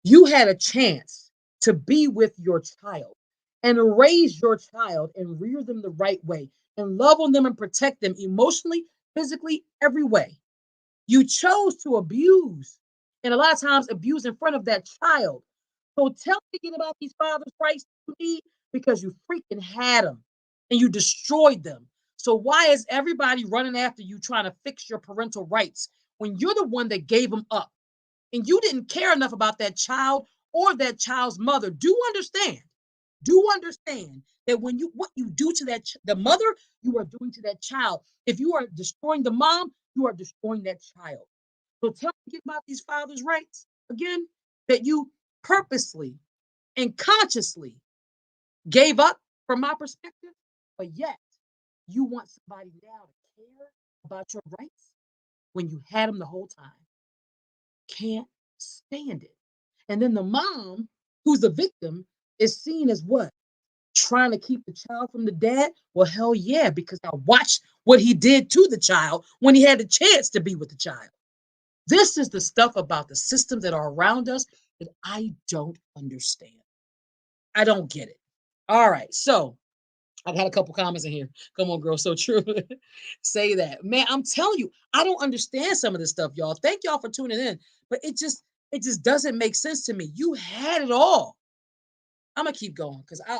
You had a chance to be with your child and raise your child and rear them the right way and love on them and protect them emotionally, physically, every way. You chose to abuse, and a lot of times abuse in front of that child. So tell me again about these fathers' rights you need because you freaking had them and you destroyed them. So why is everybody running after you trying to fix your parental rights when you're the one that gave them up and you didn't care enough about that child or that child's mother? Do understand that when you what you do to the mother, you are doing to that child. If you are destroying the mom, you are destroying that child. So tell me about these fathers' rights again that you purposely and consciously gave up from my perspective, but yet you want somebody now to care about your rights when you had them the whole time. can't stand it. And then the mom, who's the victim, is seen as what? Trying to keep the child from the dad? Well, hell yeah, because I watched what he did to the child when he had the chance to be with the child. This is the stuff about the systems that are around us that I don't understand. I don't get it. All right. So I got a couple comments in here. Come on, girl. So true. Say that. Man, I'm telling you, I don't understand some of this stuff, y'all. Thank y'all for tuning in. But it just doesn't make sense to me. You had it all. I'm gonna keep going because I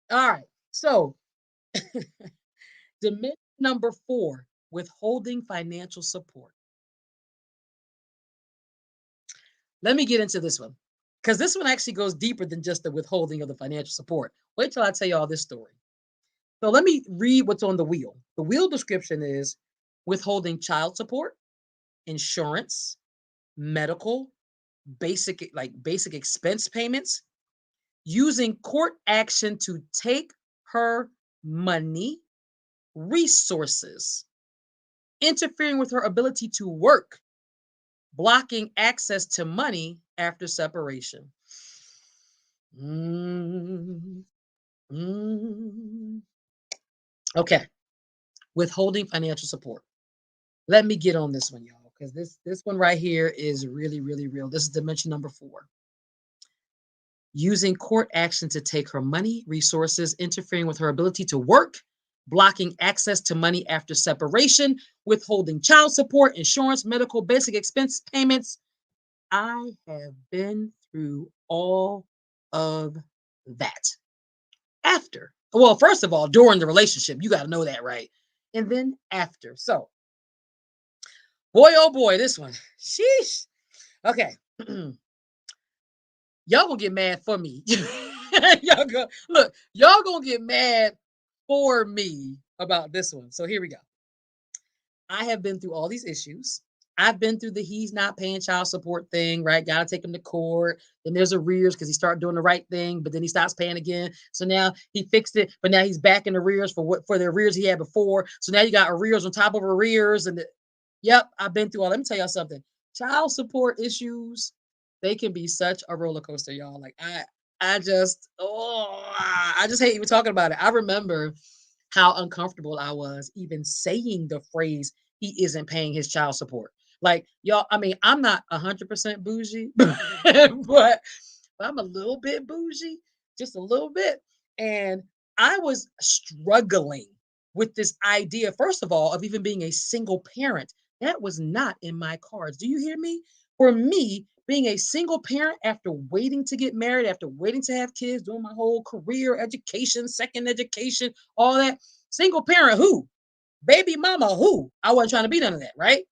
all right. So dimension number 4, withholding financial support. Let me get into this one. Because this one actually goes deeper than just the withholding of the financial support. Wait till I tell you all this story. So let me read what's on the wheel. The wheel description is withholding child support, insurance, medical, basic expense payments, using court action to take her money, resources, interfering with her ability to work, blocking access to money after separation. Mm, mm. Okay, withholding financial support. Let me get on this one, y'all, because this one right here is really, really real. This is dimension number 4. Using court action to take her money, resources, interfering with her ability to work, blocking access to money after separation, withholding child support, insurance, medical, basic expense payments. I have been through all of that. After, well, first of all, during the relationship, you got to know that, right? And then after. So, boy, oh boy, this one. Sheesh. Okay. Y'all gonna get mad for me. Y'all gonna get mad for me about this one. So here we go. I have been through all these issues. I've been through the he's not paying child support thing, right? Gotta take him to court. Then there's arrears because he started doing the right thing, but then he stops paying again. So now he fixed it, but now he's back in arrears for the arrears he had before. So now you got arrears on top of arrears. Yep, I've been through all. Let me tell y'all something. Child support issues, they can be such a roller coaster, y'all. Like I just hate even talking about it. I remember how uncomfortable I was even saying the phrase he isn't paying his child support. Like, y'all, I mean, I'm not 100% bougie, but I'm a little bit bougie, just a little bit. And I was struggling with this idea, first of all, of even being a single parent. That was not in my cards. Do you hear me? For me, being a single parent after waiting to get married, after waiting to have kids, doing my whole career, education, second education, all that, single parent who? Baby mama who? I wasn't trying to be none of that, right?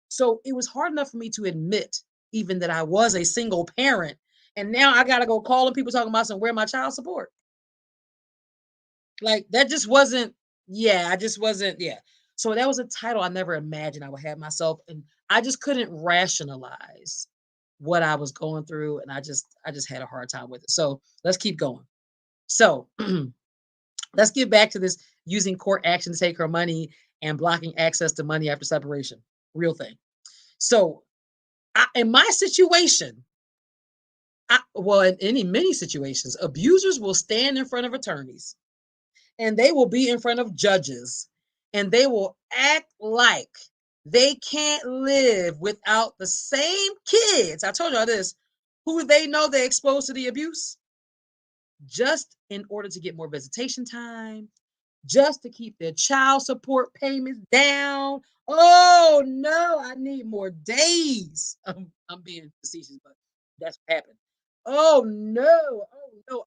So it was hard enough for me to admit even that I was a single parent. And now I gotta go calling people talking about some where my child support. Like that just wasn't, yeah, I just wasn't, yeah. So that was a title I never imagined I would have myself. And I just couldn't rationalize what I was going through. And I just had a hard time with it. So let's keep going. So let's get back to this using court action to take her money and blocking access to money after separation. Real thing. So in my situation, well, in any many situations, abusers will stand in front of attorneys and they will be in front of judges and they will act like they can't live without the same kids. I told y'all this, who they know they're exposed to the abuse, just in order to get more visitation time, just to keep their child support payments down. Oh no, I need more days. I'm being facetious, but that's what happened. Oh no,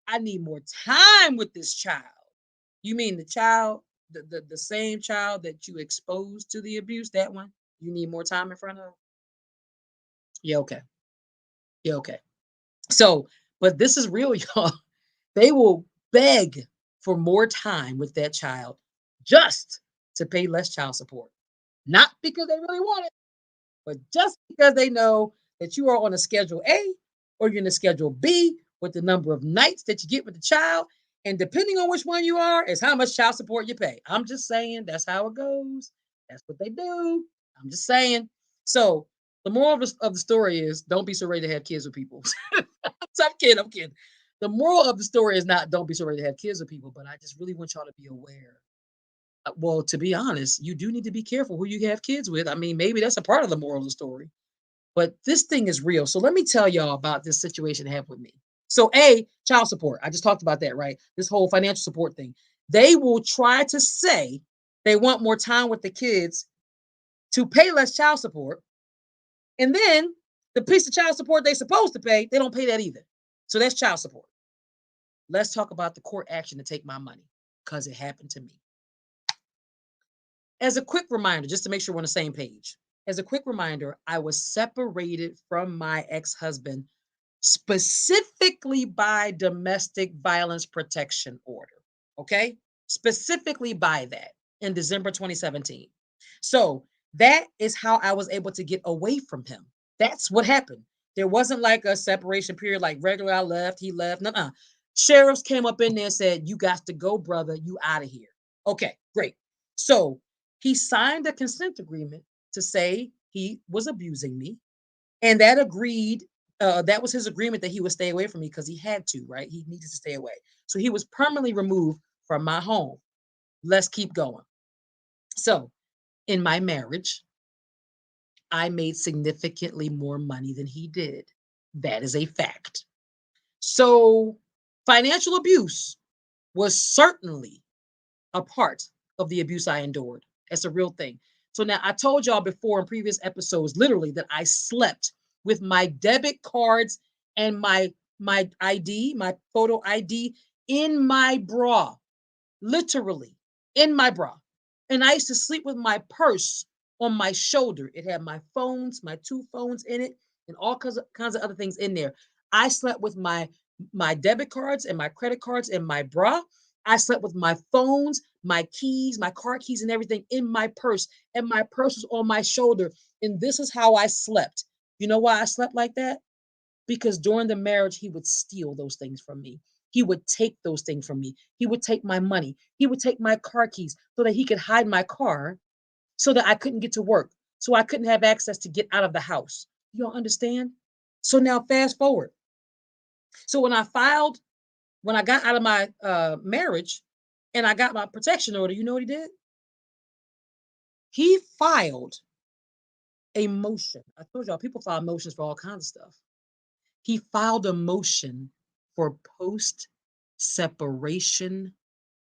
I need more time with this child. You mean the child, the same child that you exposed to the abuse, that one? You need more time in front of? Yeah, okay. Yeah, okay. So, but this is real, y'all. They will beg for more time with that child just to pay less child support. Not because they really want it, but just because they know that you are on a schedule A or you're in a schedule B with the number of nights that you get with the child. And depending on which one you are, is how much child support you pay. I'm just saying that's how it goes. That's what they do. I'm just saying. So The moral of the story is don't be so ready to have kids with people. So I'm kidding. I'm kidding. The moral of the story is not don't be so ready to have kids with people, but I just really want y'all to be aware. Well, to be honest, you do need to be careful who you have kids with. I mean, maybe that's a part of the moral of the story, but this thing is real. So let me tell y'all about this situation I have with me. So, child support. I just talked about that, right? This whole financial support thing. They will try to say they want more time with the kids to pay less child support. And then the piece of child support they're supposed to pay, they don't pay that either. So that's child support. Let's talk about the court action to take my money because it happened to me. As a quick reminder, just to make sure we're on the same page, as a quick reminder, I was separated from my ex husband specifically by domestic violence protection order. Okay. Specifically by that in December 2017. So that is how I was able to get away from him. That's what happened. There wasn't like a separation period, like regular, I left, he left. No. Sheriffs came up in there and said, you got to go, brother. You out of here. Okay, great. So he signed a consent agreement to say he was abusing me. And that was his agreement that he would stay away from me because he had to, right? He needed to stay away. So he was permanently removed from my home. Let's keep going. So in my marriage, I made significantly more money than he did. That is a fact. So financial abuse was certainly a part of the abuse I endured. It's a real thing. So now I told y'all before in previous episodes, literally, that I slept with my debit cards and my ID, my photo ID in my bra, literally in my bra. And I used to sleep with my purse on my shoulder. It had my phones, my two phones in it, and all kinds of other things in there. I slept with my debit cards and my credit cards in my bra. I slept with my phones, my keys, my car keys, and everything in my purse. And my purse was on my shoulder. And this is how I slept. You know why I slept like that? Because during the marriage, he would steal those things from me. He would take those things from me. He would take my money. He would take my car keys so that he could hide my car so that I couldn't get to work, so I couldn't have access to get out of the house. You don't understand? So now fast forward. So when I got out of my marriage and I got my protection order, you know what he did? He filed a motion. I told y'all people file motions for all kinds of stuff. He filed a motion for post separation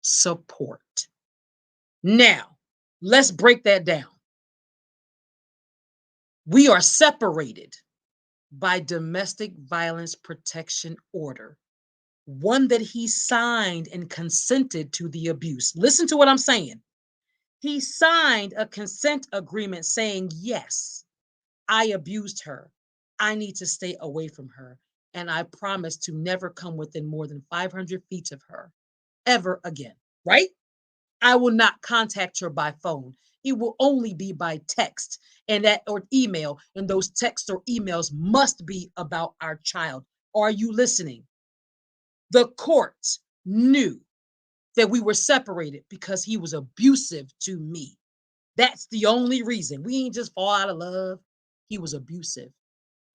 support. Now, let's break that down. We are separated by domestic violence protection order, one that he signed and consented to the abuse. Listen to what I'm saying. He signed a consent agreement saying, yes, I abused her. I need to stay away from her. And I promise to never come within more than 500 feet of her ever again, right? I will not contact her by phone. It will only be by text and that or email. And those texts or emails must be about our child. Are you listening? The courts knew that we were separated because he was abusive to me. That's the only reason. We ain't just fall out of love. He was abusive.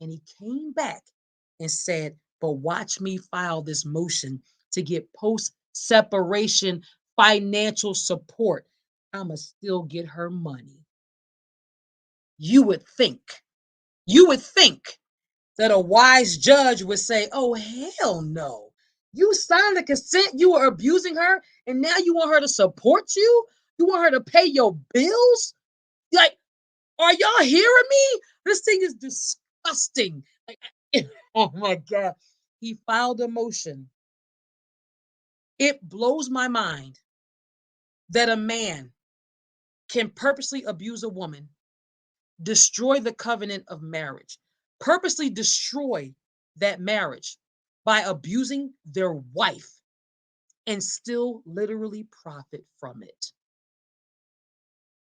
And he came back and said, but watch me file this motion to get post separation financial support. I'ma still get her money. You would think that a wise judge would say, oh, hell no. You signed the consent, you were abusing her, and now you want her to support you? You want her to pay your bills? Like, are y'all hearing me? This thing is disgusting. Like, oh my God. He filed a motion. It blows my mind that a man can purposely abuse a woman, destroy the covenant of marriage, purposely destroy that marriage by abusing their wife and still literally profit from it.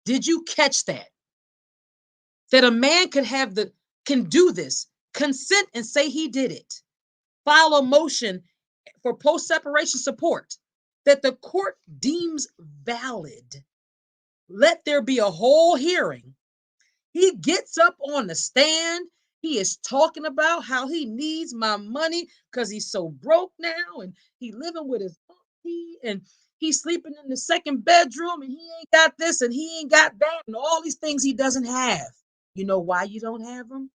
Did you catch that? That a man can do this, consent and say he did it, file a motion for post separation support that the court deems valid. Let there be a whole hearing. He gets up on the stand. He is talking about how he needs my money because he's so broke now and he living with his auntie and he's sleeping in the second bedroom and he ain't got this and he ain't got that and all these things he doesn't have. You know why you don't have them?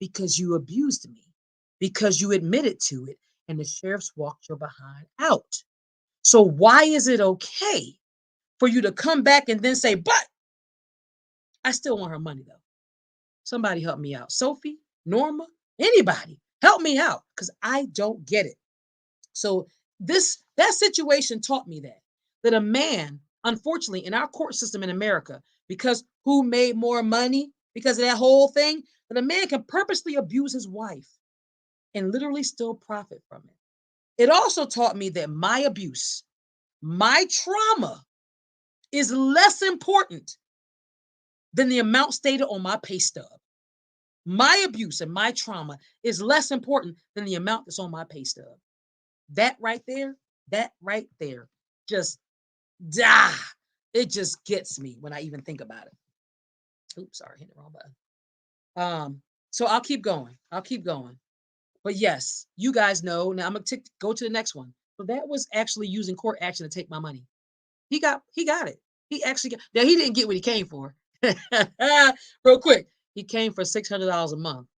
Because you abused me, because you admitted to it and the sheriff's walked your behind out. So why is it okay for you to come back and then say, but I still want her money though? Somebody help me out. Sophie, Norma, anybody, help me out because I don't get it. So that situation taught me that a man, unfortunately, in our court system in America, because who made more money because of that whole thing, that a man can purposely abuse his wife and literally still profit from it. It also taught me that my abuse, my trauma is less important than the amount stated on my pay stub. My abuse and my trauma is less important than the amount that's on my pay stub. That right there, that right there, just it just gets me when I even think about it. Oops, sorry, hit the wrong button. So I'll keep going. I'll keep going. But yes, you guys know. Now I'm gonna go to the next one. So that was actually using court action to take my money. He got it. He actually got. Now he didn't get what he came for. Real quick, he came for $600 a month,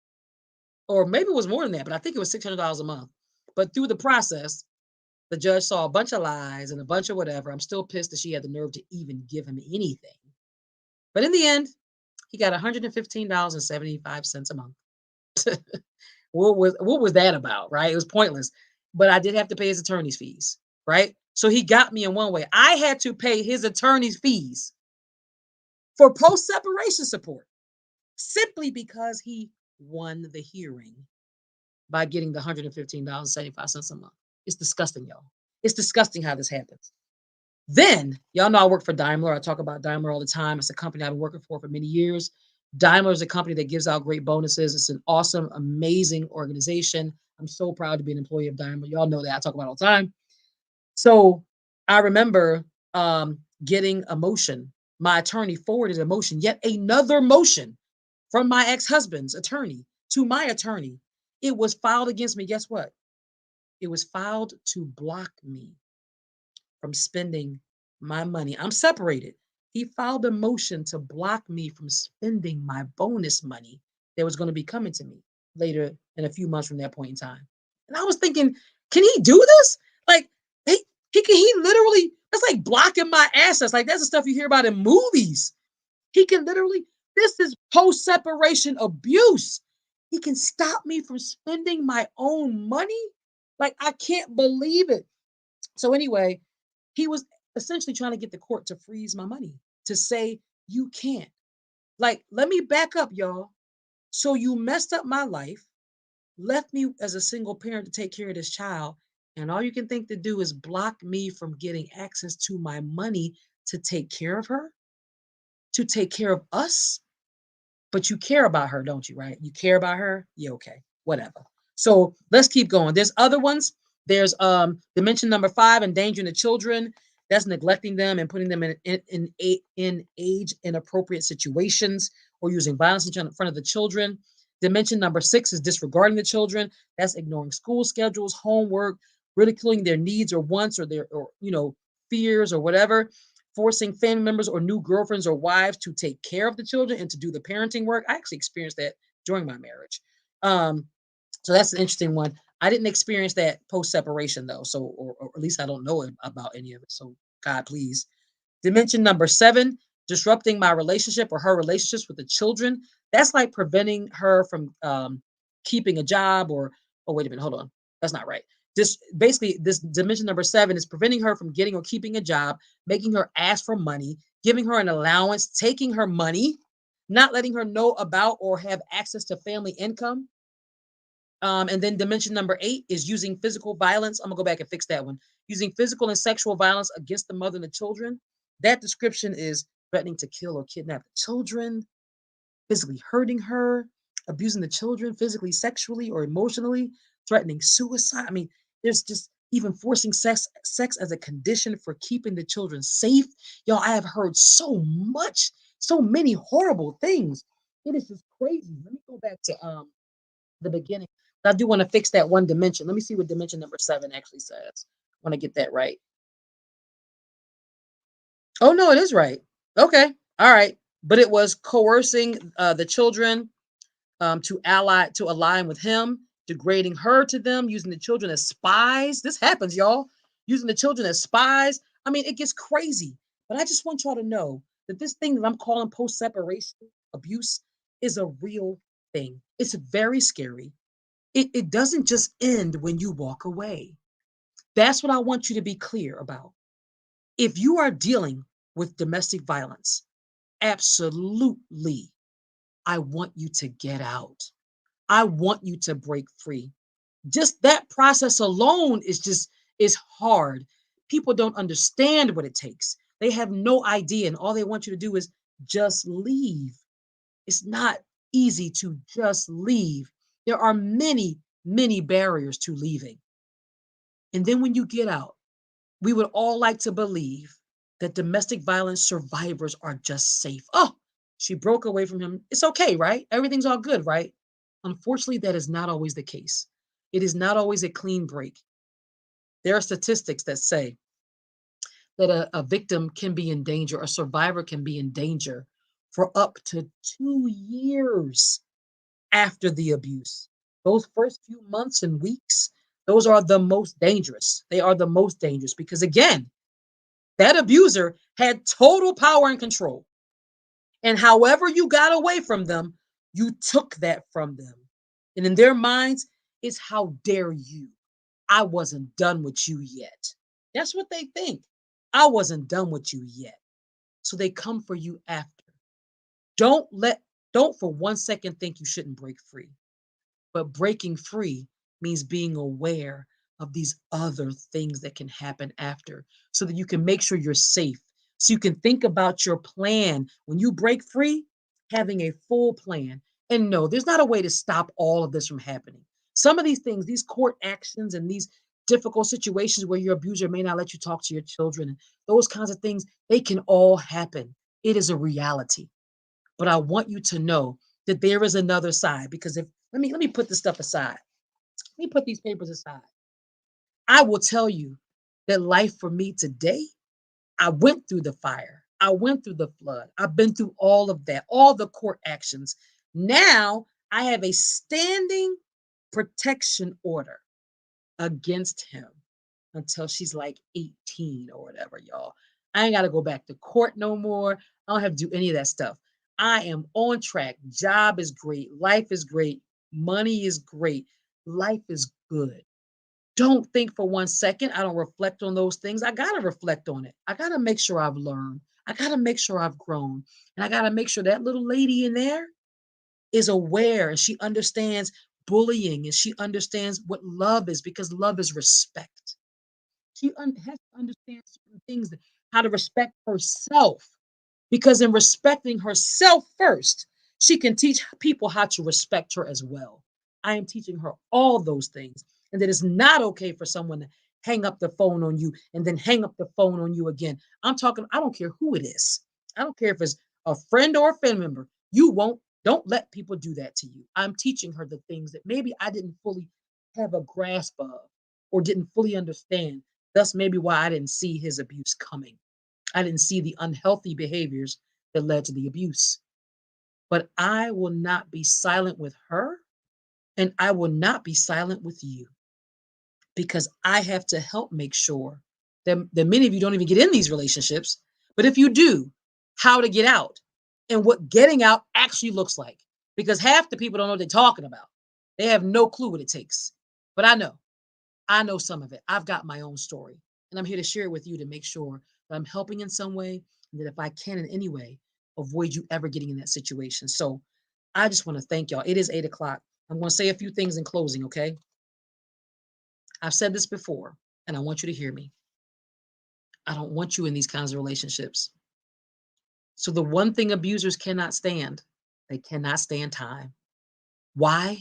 or maybe it was more than that, but I think it was $600 a month. But through the process, the judge saw a bunch of lies and a bunch of whatever. I'm still pissed that she had the nerve to even give him anything. But in the end, he got $115.75 a month. What was that about, right? It was pointless. But I did have to pay his attorney's fees, right? So he got me in one way. I had to pay his attorney's fees for post-separation support simply because he won the hearing by getting the $115.75 a month. It's disgusting, y'all. It's disgusting how this happens. Then, y'all know I work for Daimler. I talk about Daimler all the time. It's a company I've been working for many years. Daimler is a company that gives out great bonuses. It's an awesome, amazing organization. I'm so proud to be an employee of Daimler. Y'all know that. I talk about it all the time. So I remember getting a motion. My attorney forwarded a motion, yet another motion from my ex-husband's attorney to my attorney. It was filed against me. Guess what? It was filed to block me from spending my money. I'm separated. He filed a motion to block me from spending my bonus money that was going to be coming to me later in a few months from that point in time. And I was thinking, can he do this? Like, he literally, that's like blocking my assets. Like, that's the stuff you hear about in movies. He can literally, this is post separation abuse. He can stop me from spending my own money. Like, I can't believe it. So, anyway, he was essentially trying to get the court to freeze my money, to say, you can't. Like, let me back up, y'all. So, you messed up my life, left me as a single parent to take care of this child. And all you can think to do is block me from getting access to my money to take care of her, to take care of us. But you care about her, don't you? Right? You care about her? Yeah, okay. Whatever. So let's keep going. There's other ones. There's dimension number 5, endangering the children. That's neglecting them and putting them in age inappropriate situations or using violence in front of the children. Dimension number 6 is disregarding the children. That's ignoring school schedules, homework, ridiculing their needs or wants or their fears or whatever, forcing family members or new girlfriends or wives to take care of the children and to do the parenting work. I actually experienced that during my marriage. So that's an interesting one. I didn't experience that post separation though. So, or at least I don't know about any of it. So God, please. Dimension number 7, disrupting my relationship or her relationships with the children. That's like preventing her from keeping a job or, oh, wait a minute, hold on. That's not right. This dimension number 7 is preventing her from getting or keeping a job, making her ask for money, giving her an allowance, taking her money, not letting her know about or have access to family income. And then dimension number 8 is using physical violence. I'm gonna go back and fix that one. Using physical and sexual violence against the mother and the children. That description is threatening to kill or kidnap the children, physically hurting her, abusing the children physically, sexually, or emotionally, threatening suicide. I mean, there's just even forcing sex as a condition for keeping the children safe. Y'all, I have heard so many horrible things. It is just crazy. Let me go back to the beginning. I do want to fix that one dimension. Let me see what dimension number 7 actually says. I want to get that right. Oh no, it is right. Okay. All right. But it was coercing the children to align with him, degrading her to them, using the children as spies. This happens, y'all. Using the children as spies. I mean, it gets crazy. But I just want y'all to know that this thing that I'm calling post separation abuse is a real thing. It's very scary. It doesn't just end when you walk away. That's what I want you to be clear about. If you are dealing with domestic violence, absolutely, I want you to get out. I want you to break free. Just that process alone is hard. People don't understand what it takes. They have no idea, and all they want you to do is just leave. It's not easy to just leave. There are many, many barriers to leaving. And then when you get out, we would all like to believe that domestic violence survivors are just safe. Oh, she broke away from him. It's okay, right? Everything's all good, right? Unfortunately, that is not always the case. It is not always a clean break. There are statistics that say that a victim can be in danger, a survivor can be in danger for up to 2 years after the abuse. Those first few months and weeks, those are the most dangerous. They are the most dangerous because, again, that abuser had total power and control. And however you got away from them, you took that from them. And in their minds, it's how dare you? I wasn't done with you yet. That's what they think. I wasn't done with you yet. So they come for you after. Don't let, don't for 1 second think you shouldn't break free. But breaking free means being aware of these other things that can happen after so that you can make sure you're safe. So you can think about your plan. When you break free, having a full plan. And no, there's not a way to stop all of this from happening. Some of these things, these court actions and these difficult situations where your abuser may not let you talk to your children, and those kinds of things, they can all happen. It is a reality. But I want you to know that there is another side because if let me put this stuff aside. Let me put these papers aside. I will tell you that life for me today, I went through the fire. I went through the flood. I've been through all of that, all the court actions. Now I have a standing protection order against him until she's like 18 or whatever, y'all. I ain't got to go back to court no more. I don't have to do any of that stuff. I am on track. Job is great. Life is great. Money is great. Life is good. Don't think for 1 second I don't reflect on those things. I got to reflect on it. I got to make sure I've learned. I got to make sure I've grown. And I got to make sure that little lady in there is aware and she understands bullying and she understands what love is because love is respect. Has to understand certain things, how to respect herself. Because in respecting herself first, she can teach people how to respect her as well. I am teaching her all those things. And that it's not okay for someone to hang up the phone on you and then hang up the phone on you again. I'm talking, I don't care who it is. I don't care if it's a friend or a family member. Don't let people do that to you. I'm teaching her the things that maybe I didn't fully have a grasp of or didn't fully understand. That's maybe why I didn't see his abuse coming. I didn't see the unhealthy behaviors that led to the abuse. But I will not be silent with her, and I will not be silent with you because I have to help make sure that many of you don't even get in these relationships. But if you do, how to get out and what getting out actually looks like. Because half the people don't know what they're talking about. They have no clue what it takes. But I know some of it. I've got my own story, and I'm here to share it with you to make sure that I'm helping in some way, and that if I can in any way, avoid you ever getting in that situation. So I just want to thank y'all. It is 8 o'clock. I'm going to say a few things in closing, okay? I've said this before, and I want you to hear me. I don't want you in these kinds of relationships. So the one thing abusers cannot stand, they cannot stand time. Why?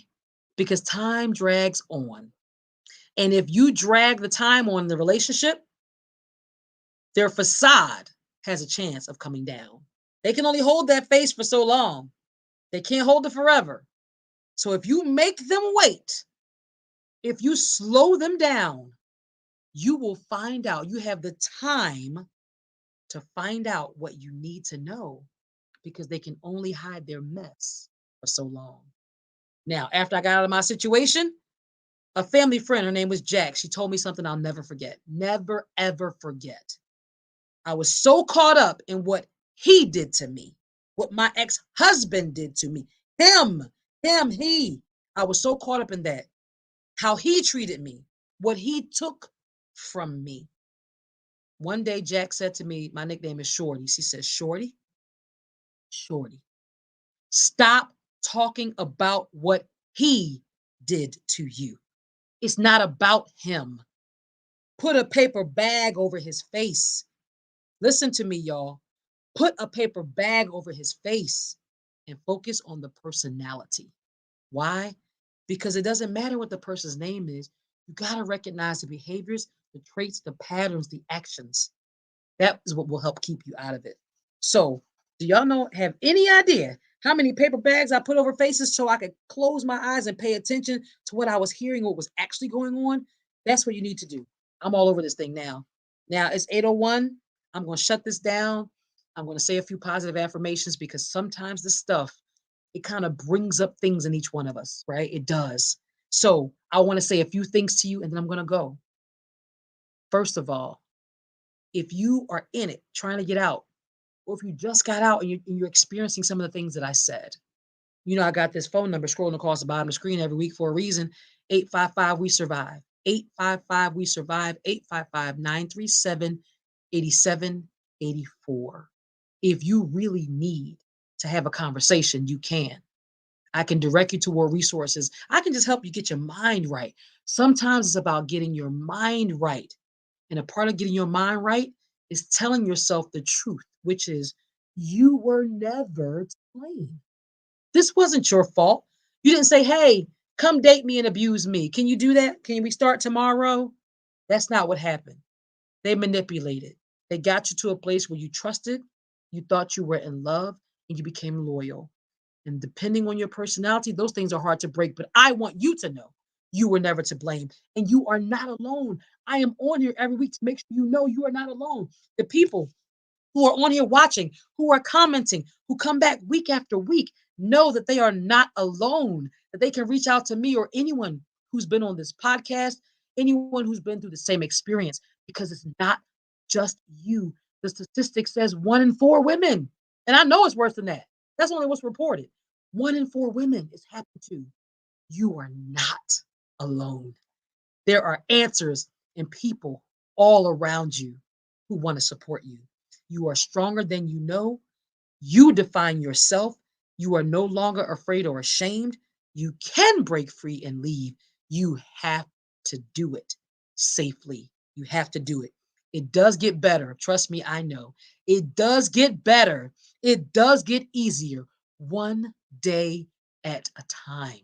Because time drags on. And if you drag the time on the relationship, their facade has a chance of coming down. They can only hold that face for so long. They can't hold it forever. So if you make them wait, if you slow them down, you will find out. You have the time to find out what you need to know because they can only hide their mess for so long. Now, after I got out of my situation, a family friend, her name was Jack, she told me something I'll never forget. Never, ever forget. I was so caught up in what he did to me, what my ex husband did to me, him, he. I was so caught up in that, how he treated me, what he took from me. One day, Jack said to me, my nickname is Shorty. She says, Shorty, Shorty, stop talking about what he did to you. It's not about him. Put a paper bag over his face. Listen to me, y'all. Put a paper bag over his face and focus on the personality. Why? Because it doesn't matter what the person's name is. You got to recognize the behaviors, the traits, the patterns, the actions. That is what will help keep you out of it. So, do y'all have any idea how many paper bags I put over faces so I could close my eyes and pay attention to what I was hearing, what was actually going on? That's what you need to do. I'm all over this thing now. Now it's 8:01. I'm going to shut this down. I'm going to say a few positive affirmations because sometimes this stuff, it kind of brings up things in each one of us, right? It does. So I want to say a few things to you and then I'm going to go. First of all, if you are in it trying to get out, or if you just got out and you're experiencing some of the things that I said, I got this phone number scrolling across the bottom of the screen every week for a reason. 855 we survive. 855 we survive. 855-937-8784. If you really need to have a conversation, you can. I can direct you toward resources. I can just help you get your mind right. Sometimes it's about getting your mind right. And a part of getting your mind right is telling yourself the truth, which is you were never to blame. This wasn't your fault. You didn't say, hey, come date me and abuse me. Can you do that? Can we start tomorrow? That's not what happened. They manipulated. They got you to a place where you trusted, you thought you were in love, and you became loyal. And depending on your personality, those things are hard to break. But I want you to know you were never to blame and you are not alone. I am on here every week to make sure you know you are not alone. The people who are on here watching, who are commenting, who come back week after week, know that they are not alone, that they can reach out to me or anyone who's been on this podcast, anyone who's been through the same experience, because it's not just you. The statistic says 1 in 4 women, and I know it's worse than that. That's only what's reported. 1 in 4 women it's happened to. You are not alone. There are answers and people all around you who want to support you. You are stronger than you know. You define yourself. You are no longer afraid or ashamed. You can break free and leave. You have to do it safely. You have to do it. It does get better. Trust me, I know. It does get better. It does get easier one day at a time.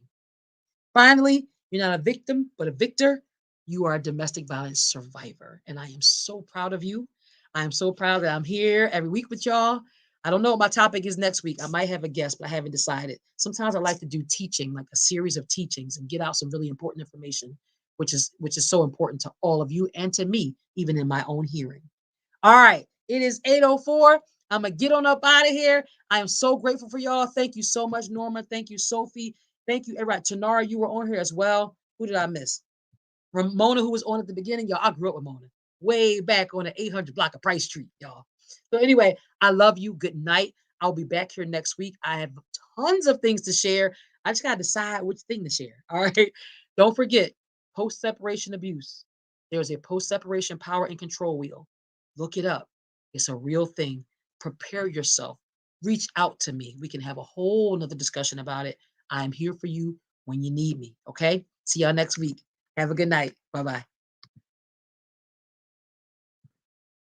Finally, you're not a victim, but a victor. You are a domestic violence survivor. And I am so proud of you. I am so proud that I'm here every week with y'all. I don't know what my topic is next week. I might have a guest, but I haven't decided. Sometimes I like to do teaching, like a series of teachings and get out some really important information, which is so important to all of you and to me, even in my own hearing. All right. It is 8:04. I'm going to get on up out of here. I am so grateful for y'all. Thank you so much, Norma. Thank you, Sophie. Thank you, everybody. Tanara, you were on here as well. Who did I miss? Ramona, who was on at the beginning. Y'all, I grew up with Mona way back on the 800 block of Price Street, y'all. So anyway, I love you. Good night. I'll be back here next week. I have tons of things to share. I just got to decide which thing to share. All right. Don't forget, post-separation abuse. There's a post-separation power and control wheel. Look it up. It's a real thing. Prepare yourself. Reach out to me. We can have a whole nother discussion about it. I'm here for you when you need me. Okay. See y'all next week. Have a good night. Bye-bye.